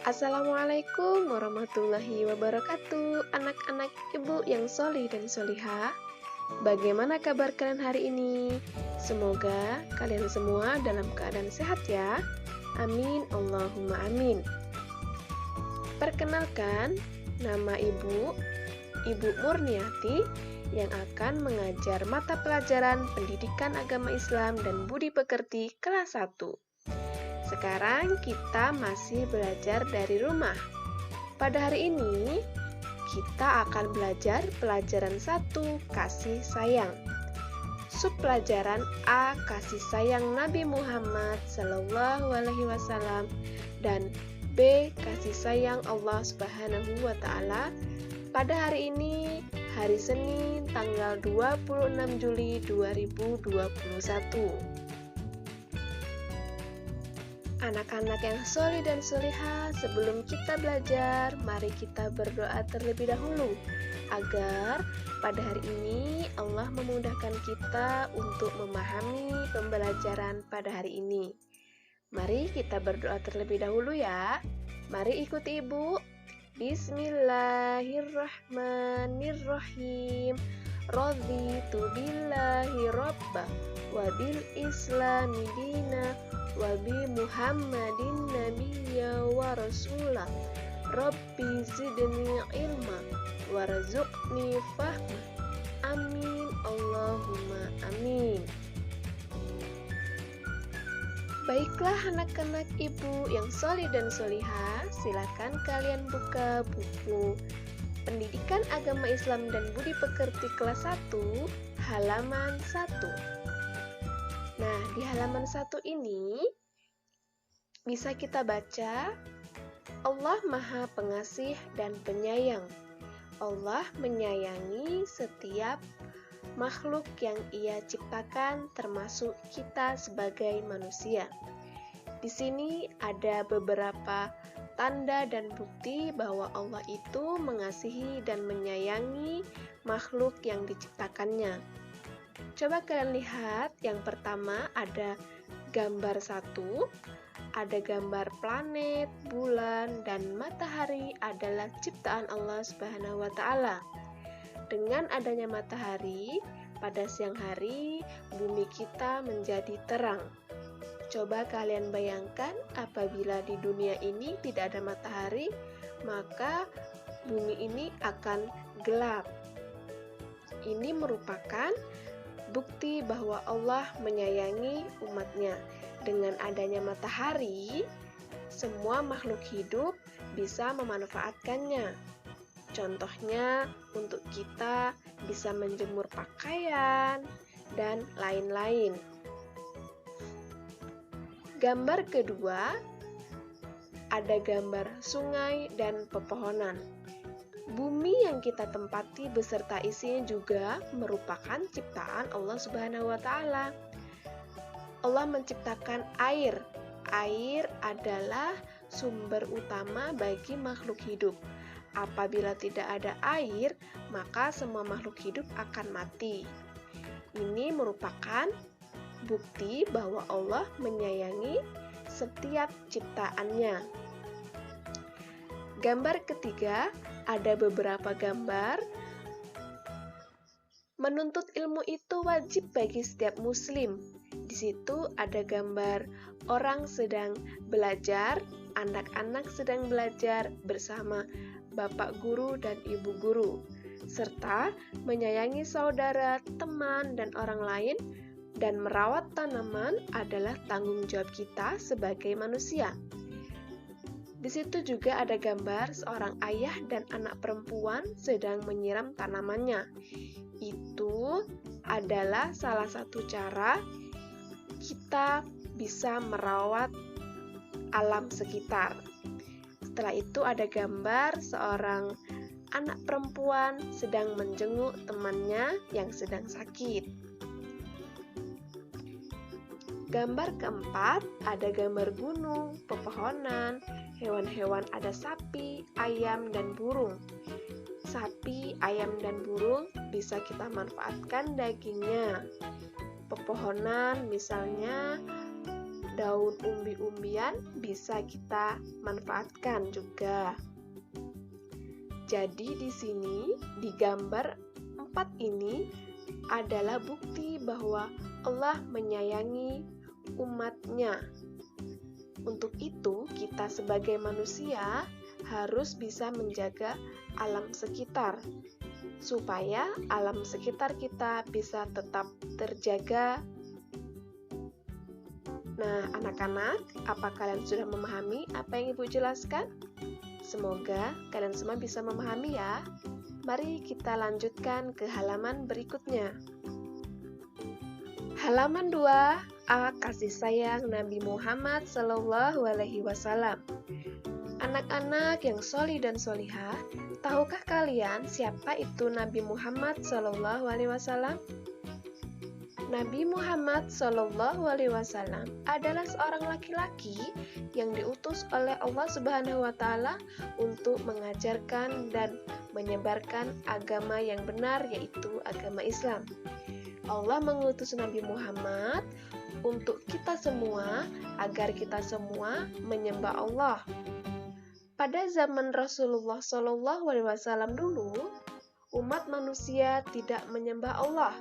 Assalamualaikum warahmatullahi wabarakatuh, anak-anak ibu yang solih dan solihah. Bagaimana kabar kalian hari ini? Semoga kalian semua dalam keadaan sehat ya. Amin, Allahumma amin. Perkenalkan, nama Ibu Murniati yang akan mengajar mata pelajaran Pendidikan Agama Islam dan Budi Pekerti kelas 1. Sekarang kita masih belajar dari rumah. Pada hari ini, kita akan belajar pelajaran 1, kasih sayang. Subpelajaran A, kasih sayang Nabi Muhammad SAW, dan B, kasih sayang Allah Subhanahu wa Ta'ala. Pada hari ini, hari Senin, tanggal 26 Juli 2021. Anak-anak yang solih dan solihah, sebelum kita belajar, mari kita berdoa terlebih dahulu agar pada hari ini Allah memudahkan kita untuk memahami pembelajaran pada hari ini. Mari kita berdoa terlebih dahulu ya. Mari ikuti Ibu. Bismillahirrahmanirrahim. Raditu billahi robba wa bil islami dina wa bi Muhammadin nabiyya wa rasulah. Rabbi zidni ilma warzuqni fahma. Amin, Allahumma amin. Baiklah anak-anak ibu yang solih dan solihah, silakan kalian buka buku Pendidikan Agama Islam dan Budi Pekerti kelas 1, halaman 1. Nah, di halaman 1 ini bisa kita baca, Allah Maha Pengasih dan Penyayang. Allah menyayangi setiap makhluk yang Ia ciptakan, termasuk kita sebagai manusia. Di sini ada beberapa tanda dan bukti bahwa Allah itu mengasihi dan menyayangi makhluk yang diciptakannya. Coba kalian lihat, yang pertama ada gambar 1, ada gambar planet, bulan, dan matahari adalah ciptaan Allah Subhanahu wa Ta'ala. Dengan adanya matahari, pada siang hari, bumi kita menjadi terang. Coba kalian bayangkan, apabila di dunia ini tidak ada matahari, maka bumi ini akan gelap. Ini merupakan bukti bahwa Allah menyayangi umatnya. Dengan adanya matahari, semua makhluk hidup bisa memanfaatkannya. Contohnya, untuk kita bisa menjemur pakaian dan lain-lain. Gambar kedua, ada gambar sungai dan pepohonan. Bumi yang kita tempati beserta isinya juga merupakan ciptaan Allah Subhanahu wa Ta'ala. Allah menciptakan air. Air adalah sumber utama bagi makhluk hidup. Apabila tidak ada air, maka semua makhluk hidup akan mati. Ini merupakan bukti bahwa Allah menyayangi setiap ciptaannya. Gambar ketiga, ada beberapa gambar. Menuntut ilmu itu wajib bagi setiap muslim. Di situ ada gambar orang sedang belajar, anak-anak sedang belajar bersama bapak guru dan ibu guru, serta menyayangi saudara, teman, dan orang lain, dan merawat tanaman adalah tanggung jawab kita sebagai manusia. Di situ juga ada gambar seorang ayah dan anak perempuan sedang menyiram tanamannya. Itu adalah salah satu cara kita bisa merawat alam sekitar. Setelah itu ada gambar seorang anak perempuan sedang menjenguk temannya yang sedang sakit. Gambar keempat, ada gambar gunung, pepohonan, hewan-hewan, ada sapi, ayam, dan burung. Sapi, ayam, dan burung bisa kita manfaatkan dagingnya. Pepohonan misalnya daun umbi-umbian bisa kita manfaatkan juga. Jadi di sini di gambar 4 ini adalah bukti bahwa Allah menyayangi umatnya. Untuk itu, kita sebagai manusia harus bisa menjaga alam sekitar, supaya alam sekitar kita bisa tetap terjaga. Nah, anak-anak, apa kalian sudah memahami apa yang Ibu jelaskan? Semoga kalian semua bisa memahami ya. Mari kita lanjutkan ke halaman berikutnya. Halaman 2, A. Kasih sayang Nabi Muhammad SAW. Anak-anak yang solih dan solihah, tahukah kalian siapa itu Nabi Muhammad SAW? Nabi Muhammad SAW adalah seorang laki-laki yang diutus oleh Allah Subhanahu wa Ta'ala untuk mengajarkan dan menyebarkan agama yang benar, yaitu agama Islam. Allah mengutus Nabi Muhammad untuk kita semua, agar kita semua menyembah Allah. Pada zaman Rasulullah SAW dulu, umat manusia tidak menyembah Allah.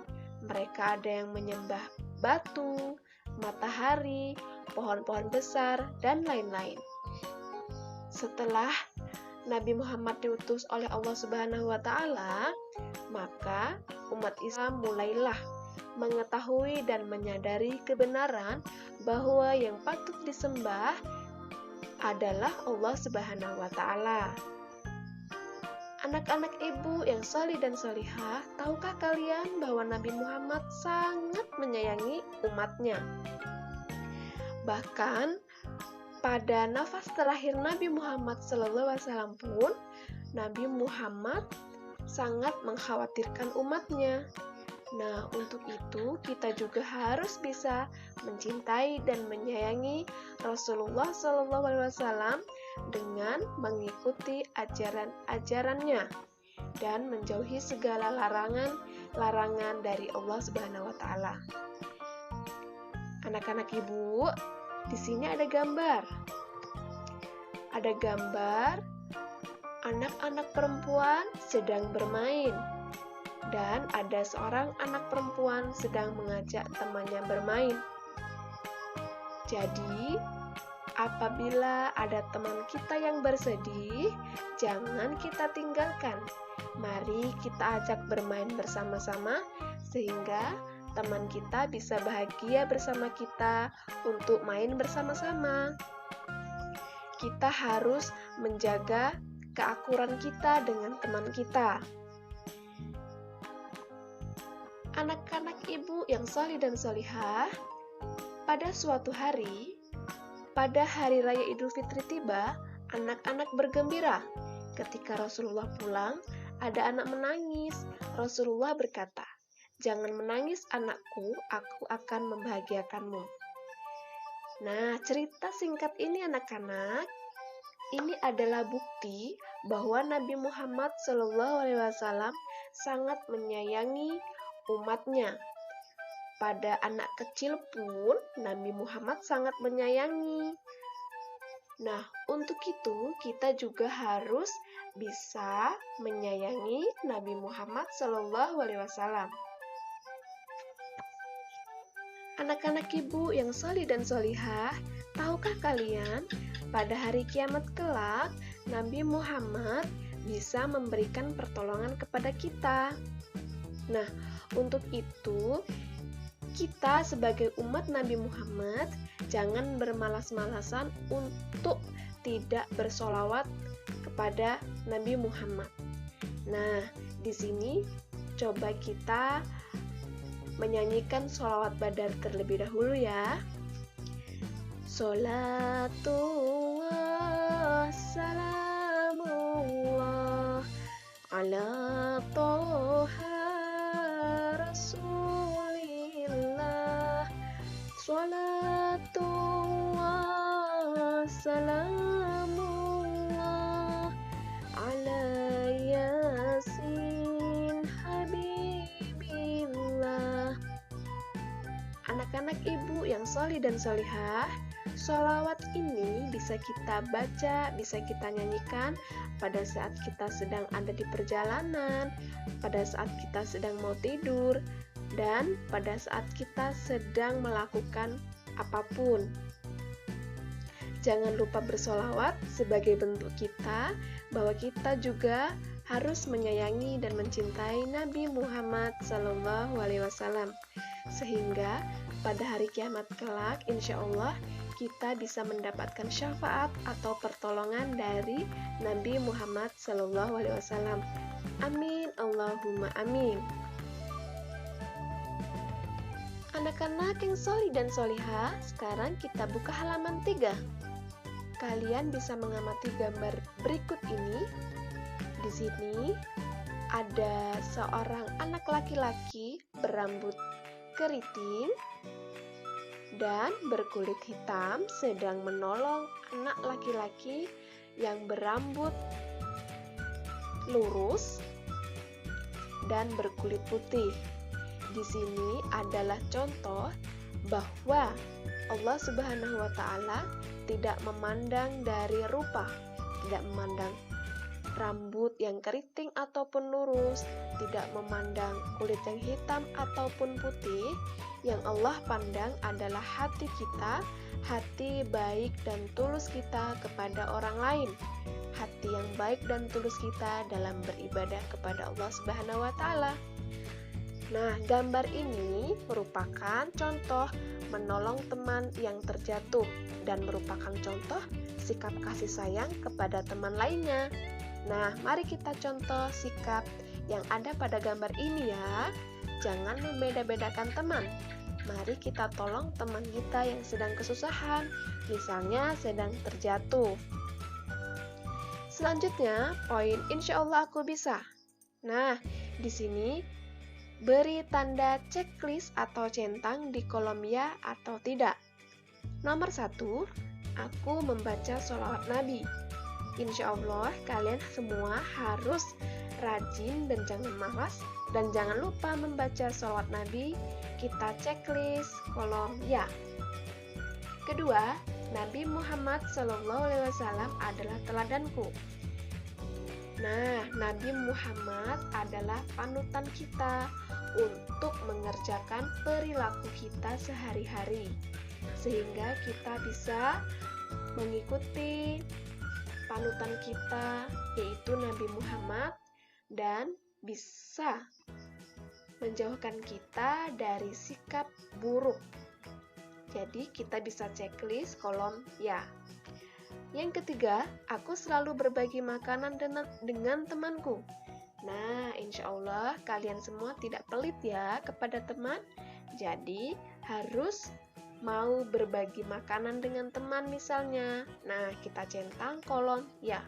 Mereka ada yang menyembah batu, matahari, pohon-pohon besar, dan lain-lain. Setelah Nabi Muhammad diutus oleh Allah Subhanahu wa Ta'ala, maka umat Islam mulailah mengetahui dan menyadari kebenaran bahwa yang patut disembah adalah Allah Subhanahu wa Ta'ala. Anak-anak ibu yang solih dan solihah, tahukah kalian bahwa Nabi Muhammad sangat menyayangi umatnya? Bahkan pada nafas terakhir Nabi Muhammad SAW pun, Nabi Muhammad sangat mengkhawatirkan umatnya. Nah, untuk itu kita juga harus bisa mencintai dan menyayangi Rasulullah SAW dengan mengikuti ajaran-ajarannya dan menjauhi segala larangan dari Allah Subhanahu wa Ta'ala. Anak-anak ibu, di sini ada gambar. Ada gambar anak-anak perempuan sedang bermain. Dan ada seorang anak perempuan sedang mengajak temannya bermain. Jadi, apabila ada teman kita yang bersedih, jangan kita tinggalkan. Mari kita ajak bermain bersama-sama, sehingga teman kita bisa bahagia bersama kita untuk main bersama-sama. Kita harus menjaga keakuran kita dengan teman kita. Anak-anak ibu yang solih dan solihah, pada suatu hari, pada hari raya Idul Fitri tiba, anak-anak bergembira. Ketika Rasulullah pulang, ada anak menangis. Rasulullah berkata, "Jangan menangis anakku, aku akan membahagiakanmu." Nah, cerita singkat ini anak-anak, ini adalah bukti bahwa Nabi Muhammad SAW sangat menyayangi umatnya. Pada anak kecil pun Nabi Muhammad sangat menyayangi. Nah, untuk itu kita juga harus bisa menyayangi Nabi Muhammad SAW. Anak-anak ibu yang solih dan solihah, tahukah kalian pada hari kiamat kelak Nabi Muhammad bisa memberikan pertolongan kepada kita? Nah, untuk itu, kita sebagai umat Nabi Muhammad jangan bermalas-malasan untuk tidak bersolawat kepada Nabi Muhammad. Nah, di sini coba kita menyanyikan sholawat badar terlebih dahulu ya. Salatullah, salamullah, ala toha Rasulillah, salatullah, salamullah, ala yasin habibillah. Anak-anak Anak-anak ibu yang solih dan solihah, sholawat ini bisa kita baca, bisa kita nyanyikan pada saat kita sedang ada di perjalanan, pada saat kita sedang mau tidur, dan pada saat kita sedang melakukan apapun. Jangan lupa bersolawat sebagai bentuk kita bahwa kita juga harus menyayangi dan mencintai Nabi Muhammad SAW, sehingga pada hari kiamat kelak insya Allah kita bisa mendapatkan syafaat atau pertolongan dari Nabi Muhammad SAW. Amin, Allahumma amin. Anak-anak yang solih dan solihah, sekarang kita buka halaman 3. Kalian bisa mengamati gambar berikut ini. Di sini ada seorang anak laki-laki berambut keriting dan berkulit hitam sedang menolong anak laki-laki yang berambut lurus dan berkulit putih. Di sini adalah contoh bahwa Allah Subhanahu wa Ta'ala tidak memandang dari rupa, tidak memandang rambut yang keriting ataupun lurus, tidak memandang kulit yang hitam ataupun putih. Yang Allah pandang adalah hati kita, hati baik dan tulus kita kepada orang lain, hati yang baik dan tulus kita dalam beribadah kepada Allah Subhanahu wa Ta'ala. Nah, gambar ini merupakan contoh menolong teman yang terjatuh dan merupakan contoh sikap kasih sayang kepada teman lainnya. Nah, mari kita contoh sikap yang ada pada gambar ini ya. Jangan membeda-bedakan teman. Mari kita tolong teman kita yang sedang kesusahan, misalnya sedang terjatuh. Selanjutnya, poin insya Allah aku bisa. Nah, di sini beri tanda checklist atau centang di kolom ya atau tidak. Nomor 1, aku membaca sholawat Nabi. Insya Allah kalian semua harus rajin dan jangan malas, dan jangan lupa membaca sholawat Nabi. Kita checklist kolom ya. Kedua, Nabi Muhammad SAW adalah teladanku. Nah, Nabi Muhammad adalah panutan kita untuk mengerjakan perilaku kita sehari-hari, sehingga kita bisa mengikuti panutan kita, yaitu Nabi Muhammad, dan bisa menjauhkan kita dari sikap buruk. Jadi kita bisa checklist kolom ya. Yang ketiga, aku selalu berbagi makanan dengan temanku. Nah, insya Allah kalian semua tidak pelit ya kepada teman. Jadi harus mau berbagi makanan dengan teman misalnya. Nah, kita centang kolom ya.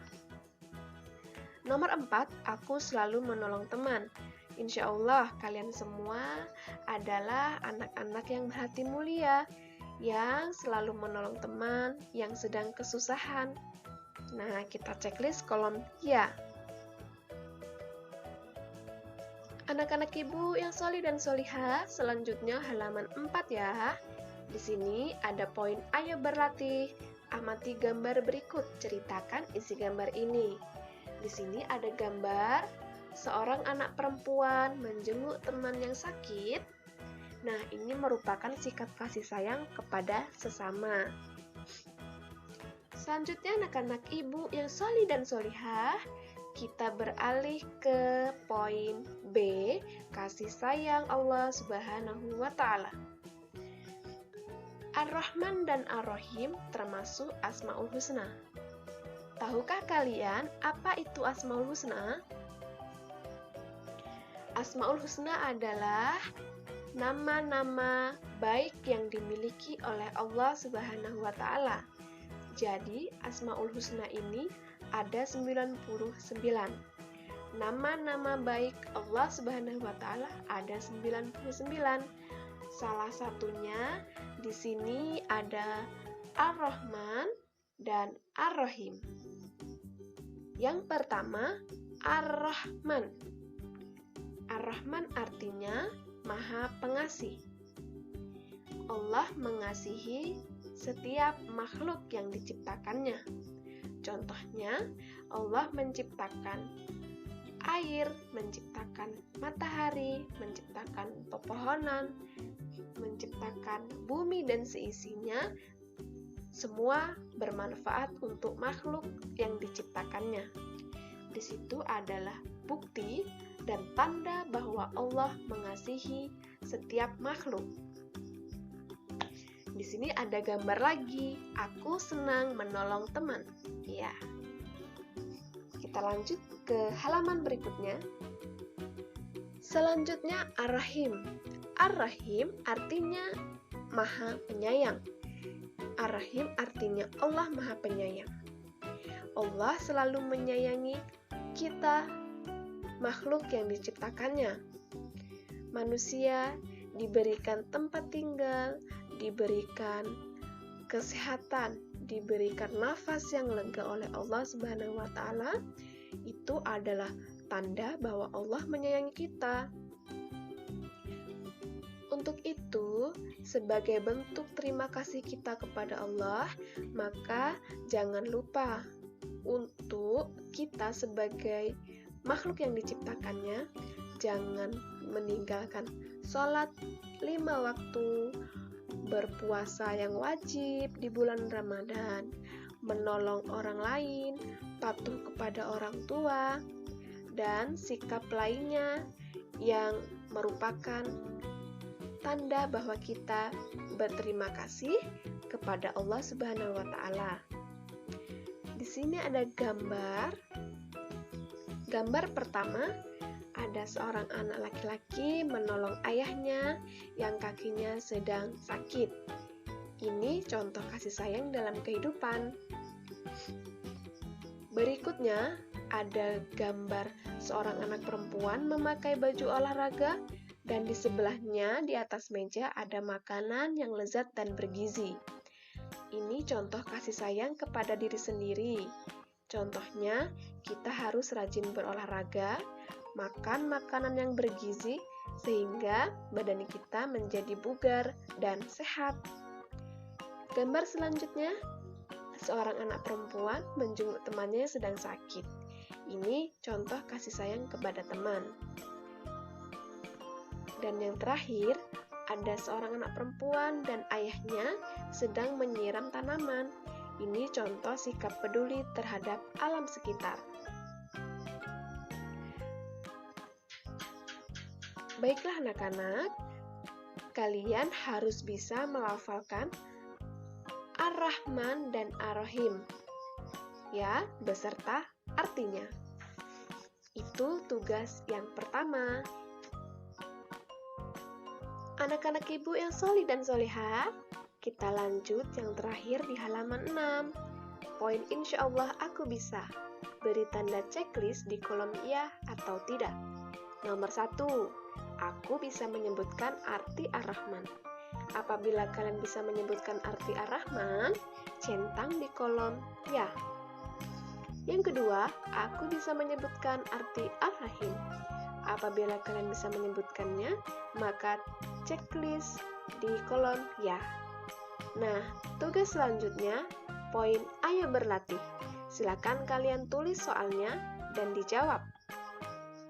Nomor 4, aku selalu menolong teman. Insya Allah kalian semua adalah anak-anak yang berhati mulia, yang selalu menolong teman yang sedang kesusahan. Nah, kita checklist kolom ya. Anak-anak ibu yang solih dan solihah, selanjutnya halaman 4 ya. Di sini ada poin ayo berlatih. Amati gambar berikut, ceritakan isi gambar ini. Di sini ada gambar seorang anak perempuan menjenguk teman yang sakit. Nah, ini merupakan sikap kasih sayang kepada sesama. Selanjutnya, anak-anak ibu yang solih dan solihah, kita beralih ke poin B, kasih sayang Allah Subhanahu wa Ta'ala. Ar-Rahman dan Ar-Rahim termasuk Asmaul Husna. Tahukah kalian apa itu Asmaul Husna? Asmaul Husna adalah nama-nama baik yang dimiliki oleh Allah Subhanahu wa Ta'ala. Jadi, Asmaul Husna ini ada 99. Nama-nama baik Allah Subhanahu wa Ta'ala ada 99. Salah satunya di sini ada Ar-Rahman dan Ar-Rahim. Yang pertama, Ar-Rahman. Ar-Rahman artinya Maha Pengasih. Allah mengasihi setiap makhluk yang diciptakannya. Contohnya, Allah menciptakan air, menciptakan matahari, menciptakan pepohonan, menciptakan bumi dan seisinya, semua bermanfaat untuk makhluk yang diciptakannya. Di situ adalah bukti dan tanda bahwa Allah mengasihi setiap makhluk. Di sini ada gambar lagi, aku senang menolong teman. Ya. Kita lanjut ke halaman berikutnya. Selanjutnya Ar-Rahim. Ar-Rahim artinya Maha Penyayang. Ar-Rahim artinya Allah Maha Penyayang. Allah selalu menyayangi kita, makhluk yang diciptakannya. Manusia diberikan tempat tinggal, diberikan kesehatan, diberikan nafas yang lega oleh Allah Subhanahu wa Ta'ala. Itu adalah tanda bahwa Allah menyayangi kita. Untuk itu, sebagai bentuk terima kasih kita kepada Allah, maka jangan lupa untuk kita sebagai makhluk yang diciptakannya, jangan meninggalkan sholat 5 waktu, berpuasa yang wajib di bulan Ramadan, menolong orang lain, patuh kepada orang tua, dan sikap lainnya yang merupakan tanda bahwa kita berterima kasih kepada Allah Subhanahu wa Ta'ala. Di sini ada gambar. Gambar pertama, ada seorang anak laki-laki menolong ayahnya yang kakinya sedang sakit. Ini contoh kasih sayang dalam kehidupan. Berikutnya, ada gambar seorang anak perempuan memakai baju olahraga dan di sebelahnya di atas meja ada makanan yang lezat dan bergizi. Ini contoh kasih sayang kepada diri sendiri. Contohnya, kita harus rajin berolahraga, makan makanan yang bergizi, sehingga badan kita menjadi bugar dan sehat. Gambar selanjutnya, seorang anak perempuan menjenguk temannya yang sedang sakit. Ini contoh kasih sayang kepada teman. Dan yang terakhir, ada seorang anak perempuan dan ayahnya sedang menyiram tanaman. Ini contoh sikap peduli terhadap alam sekitar. Baiklah anak-anak, kalian harus bisa melafalkan Ar-Rahman dan Ar-Rahim, ya, beserta artinya. Itu tugas yang pertama. Anak-anak ibu yang solih dan solihah, kita lanjut yang terakhir di halaman 6. Poin insya Allah aku bisa. Beri tanda checklist di kolom iya atau tidak. Nomor 1, aku bisa menyebutkan arti Ar-Rahman. Apabila kalian bisa menyebutkan arti Ar-Rahman, centang di kolom ya. Yang kedua, aku bisa menyebutkan arti Ar-Rahim. Apabila kalian bisa menyebutkannya, maka checklist di kolom ya. Nah, tugas selanjutnya, poin ayo berlatih. Silakan kalian tulis soalnya dan dijawab.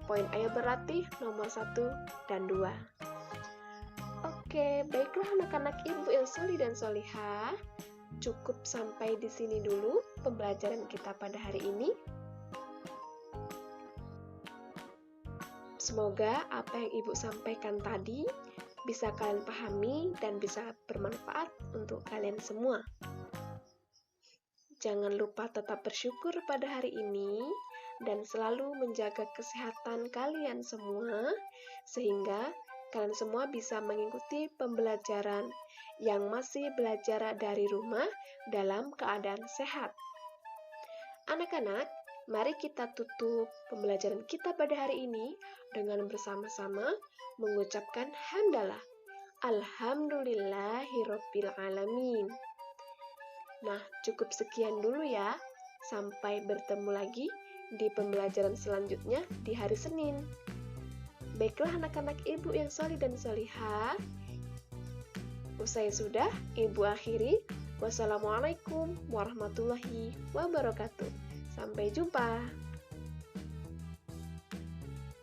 Poin ayo berlatih nomor 1 dan 2. Oke, baiklah anak-anak ibu yang solih dan solihah. Cukup sampai di sini dulu pembelajaran kita pada hari ini. Semoga apa yang ibu sampaikan tadi bisa kalian pahami dan bisa bermanfaat untuk kalian semua. Jangan lupa tetap bersyukur pada hari ini dan selalu menjaga kesehatan kalian semua sehingga kalian semua bisa mengikuti pembelajaran yang masih belajar dari rumah dalam keadaan sehat. Anak-anak, mari kita tutup pembelajaran kita pada hari ini dengan bersama-sama mengucapkan hamdalah. Alhamdulillahirabbil alamin. Nah, cukup sekian dulu ya. Sampai bertemu lagi di pembelajaran selanjutnya di hari Senin. Baiklah anak-anak ibu yang solih dan solihah. Usai sudah, Ibu akhiri. Wassalamualaikum warahmatullahi wabarakatuh. Sampai jumpa.